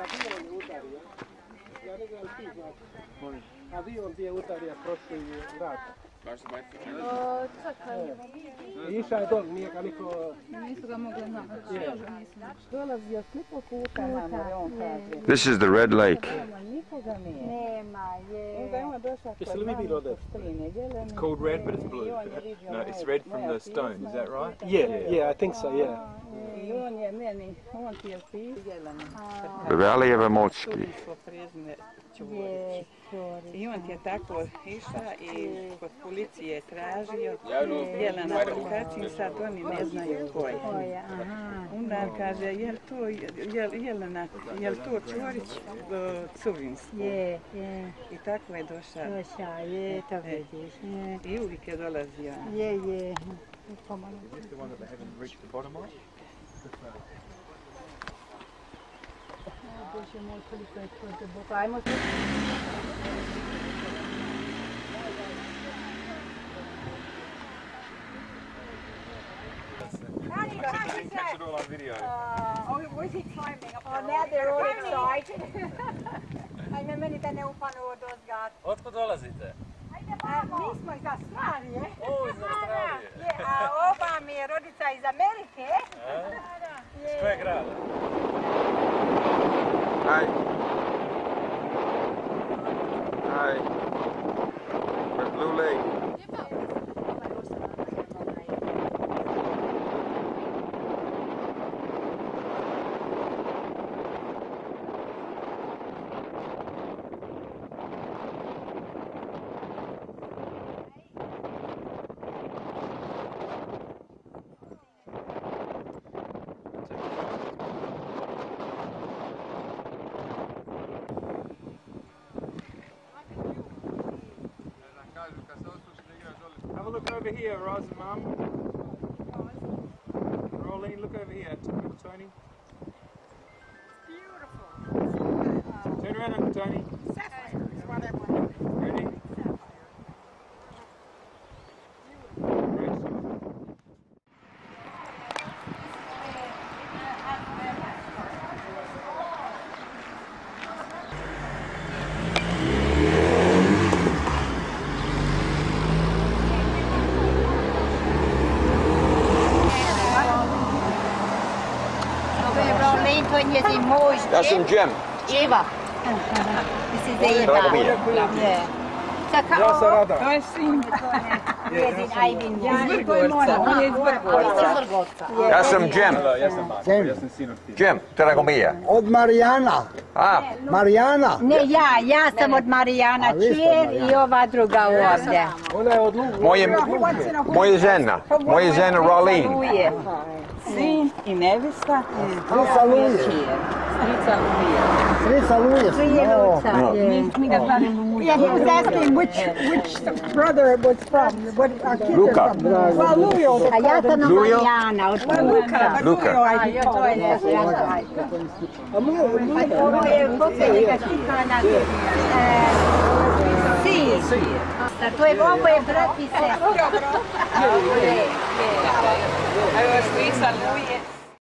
avion je udario. Ja ne znam ti znaš. Avion ti je udario prošli vrata. Baš se baviti? Iša je dol, nije ga niko... Nisu ga mogli naći. Dolazio slipo puta nama, on kaže. This is the Red Lake. Nema nikoga nije. Nema, je. Onda je on došao Jeste kod li vi bili ovdje? It's called red, but it's blue. No, it's red from the stone. Is that right? Yeah, I think so, yeah. I on je meni, on ti je pisao. Valley of Amotski. I on ti je tako išao i kod policije tražio Jelena Prkačin, sad oni ne znaju ko je. Onda kaže, jel to Jelena, jel to Čorić Cuvinski? Je. I tako je došao. Došao, je, to vidiš. I uvijek je dolazio. Je. Is this the one that they haven't reached the bottom of? Bože moj, koliko je to duboko. Ajmo se... Catch it all on video. Was he climbing up? Now they're all excited. Ajme meni da ne upanu od ozgat. Otkud dolazite? Mi smo iz Australije. O, iz Australije. A ova mi je rodica iz Amerike. Iz kojeg grada? Hi. Hi. The Blue Lake. Have a look over here, Roz and Mum. Rolene, look over here. Tony. Beautiful. Turn around, Uncle Tony. Sapphire is what I want. Ready? That's some Jim. Eva. This is Eva. Yeah. Ja sam Rada. To je sin. Njezin Ajvin. Iz Vrgorca. On je iz Vrgorca. Ja sam Jim. Ja sam sin od ti. Jim, Tragomija. Od Marijana. A, Marijana. Ne, ja sam od Marijana Čer i ova druga ovdje. Ona je od Lugu. moje žena Rolene. Luje. Sin i nevista. Strica Luje. Strica Luje. Strica Luje. Mi ga zvali Luje. Yeah, he was asking which brother it was from. What our kids Luka. are from. Well, Lujo. A ja sam od Marijana, od Luka. Luka. To je ovo je posljednjega štikana. Sin. To je ovo je brat i sestra. Evo strica Luje.